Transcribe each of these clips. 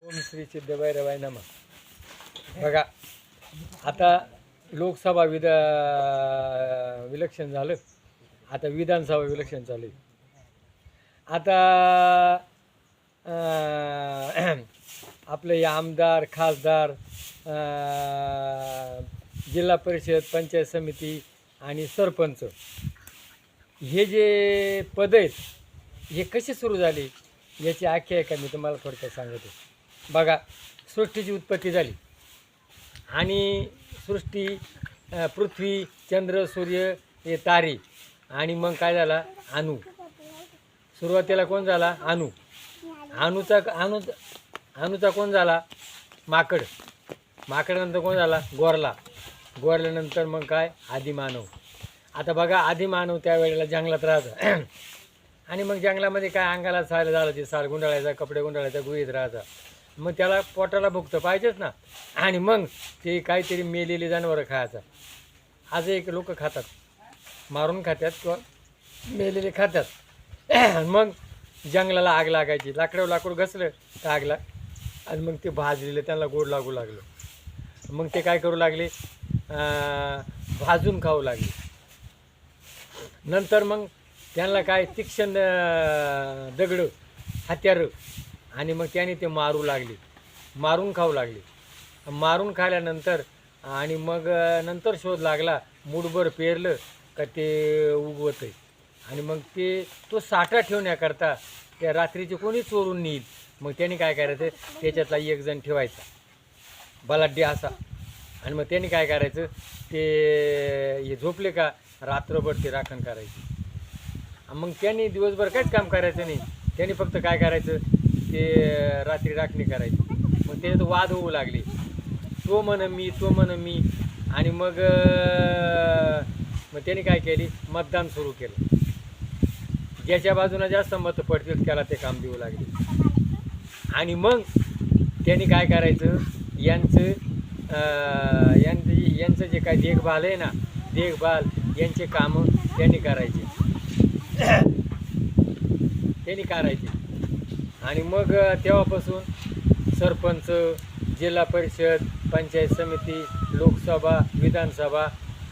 ओम श्री सिद्धभैरवाय नमः. बघा आता लोकसभा विलक्षण झालं, आता विधानसभा विलक्षण चालू आहे. आता आपले हे आमदार खासदार जिल्हा परिषद पंचायत समिती आणि सरपंच हे जे पद आहेत हे कसे सुरू झाले याची आख्यायिका मी तुम्हाला थोडक्यात सांगतो. बघा, सृष्टीची उत्पत्ती झाली आणि सृष्टी पृथ्वी चंद्र सूर्य हे तारे आणि मग काय झाला अणू. सुरुवातीला कोण झाला अणू. अणूचा कोण झाला माकड. माकडानंतर कोण झाला गोरला. गोरल्यानंतर मग काय आदिमानव. आता बघा आदिमानव त्यावेळेला जंगलात राहायचा आणि मग जंगलामध्ये काय अंगाला साल झालं ते साल गुंडाळायचा कपडे गुंडाळायचा गुहेत राहायचा. मग त्याला पोटाला भुकतं पाहिजेच ना. आणि मग ते काहीतरी मेलेली जनावरं खायचा. आज एक लोक खातात मारून खातात किंवा मेलेले खातात. मग जंगलाला आग लागायची. लाकडावर लाकूड घसलं तर आग लाग आणि मग ते भाजलेलं त्यांना गोड लागू लागलं. मग ते काय करू लागले भाजून खाऊ लागले. नंतर मग त्यांना काय तीक्ष्ण दगडं हत्यारं आणि मग त्याने ते मारू लागले मारून खाऊ लागले. मारून खाल्यानंतर आणि मग नंतर शोध लागला मूठभर पेरलं का ते उगवत आहे. आणि मग ते तो साठा ठेवण्याकरता त्या रात्रीचे कोणी चोरून नेईल. मग त्याने काय करायचं त्याच्यातला एक जण ठेवायचा बलाढ्य असा. आणि मग त्याने काय करायचं ते हे झोपले का रात्रभर ते राखण करायचे. मग त्यांनी दिवसभर काहीच काम करायचं नाही. त्यांनी फक्त काय करायचं ते रात्री राखणी करायची. मग त्याच्यात वाद होऊ लागले. तो म्हण मी आणि मग त्यांनी काय केली मतदान सुरू केलं. ज्याच्या बाजूने जास्त मतं पडतील त्याला ते काम देऊ लागले. आणि मग त्यांनी काय करायचं यांचं जे काय देखभाल आहे ना देखभाल यांचे कामं त्यांनी करायचे. आणि मग तेव्हापासून सरपंच जिल्हा परिषद पंचायत समिती लोकसभा विधानसभा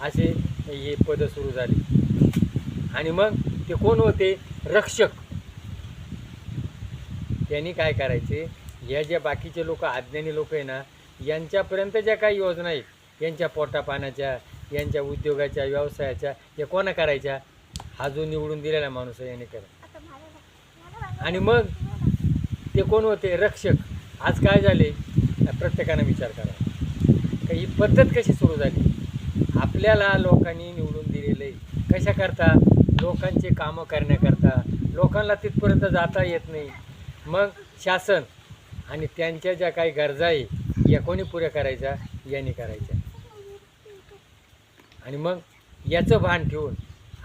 असे हे पदं सुरू झाली. आणि मग ते कोण होते रक्षक. त्यांनी काय करायचे या ज्या बाकीचे लोक अज्ञानी लोक आहे ना यांच्यापर्यंत ज्या काही योजना आहेत यांच्या पोटापाण्याच्या यांच्या उद्योगाच्या व्यवसायाच्या या कोणा करायच्या हा जो निवडून दिलेला माणूस आहे याने करा. आणि मग ते कोण होते रक्षक. आज काय झाले प्रत्येकानं विचार करा का ही पद्धत कशी सुरू झाली. आपल्याला लोकांनी निवडून दिलेलं आहे कशाकरता लोकांचे कामं करण्याकरता. लोकांना तिथपर्यंत जाता येत नाही. मग शासन आणि त्यांच्या ज्या काही गरजा आहे या कोणी पुऱ्या करायच्या यांनी करायच्या. आणि मग याचं भान ठेवून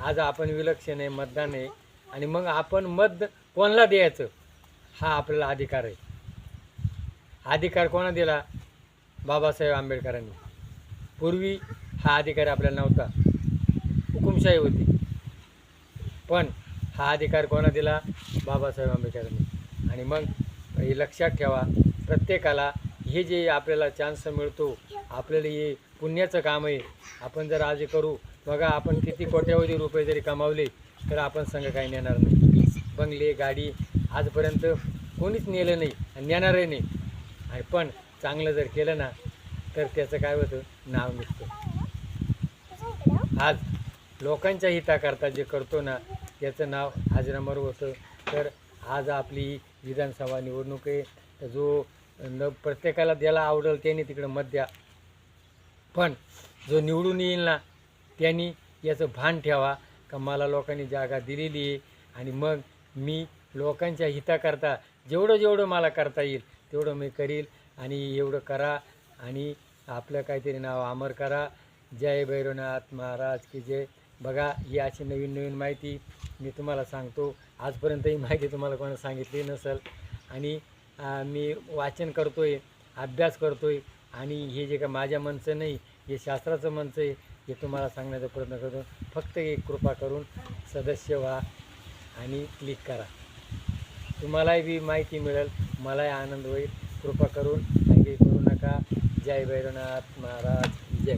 आज आपण विलक्षण आहे मतदान आहे. आणि मग आपण मत कोणाला द्यायचं हा आपल्याला अधिकार आहे. अधिकार कोणा दिला बाबासाहेब आंबेडकरांनी. पूर्वी हा अधिकार आपल्याला नव्हता हुकुमशाही होती. पण हा अधिकार कोणा दिला बाबासाहेब आंबेडकरांनी. आणि मग हे लक्षात ठेवा प्रत्येकाला हे जे आपल्याला चान्स मिळतो आपल्याला हे पुण्याचं काम आहे. आपण जर आज करू बघा आपण किती कोट्यावधी रुपये जरी कमावले तर आपण संघ काही नेणार नाही. बंगले गाडी आजपर्यंत कोणीच नेलं नाही आणि नेणारही नाही. आणि पण चांगलं जर केलं ना तर त्याचं काय होतं नाव निघतं. आज लोकांच्या हिताकरता जे करतो ना त्याचं नाव अजरामर होतं. तर आज आपली विधानसभा निवडणूक आहे. तर जो प्रत्येकाला द्यायला आवडेल त्याने तिकडं मत द्या. पण जो निवडून येईल ना त्यांनी याचं भान ठेवा का मला लोकांनी जागा दिलेली आहे. आणि मग मी लोकांच्या हिताकरता जेवढं मला करता येईल तेवढं मी करील. आणि एवढं करा आणि आपलं काहीतरी नाव अमर करा. जय भैरवनाथ महाराज की जय. बघा ही अशी नवीन माहिती मी तुम्हाला सांगतो. आजपर्यंत ही माहिती तुम्हाला कोणा सांगितली नसेल. आणि मी वाचन करतो आहे अभ्यास करतो आहे. आणि हे जे का माझ्या मनचं नाही हे शास्त्राचं मनचं आहे हे तुम्हाला सांगण्याचा प्रयत्न करतो. फक्त एक कृपा करून सदस्य व्हा आणि क्लिक करा. तुम्हालाही बी माहिती मिळेल मलाही आनंद होईल. कृपा करून काही करू नका. जय भैरवनाथ महाराज जय.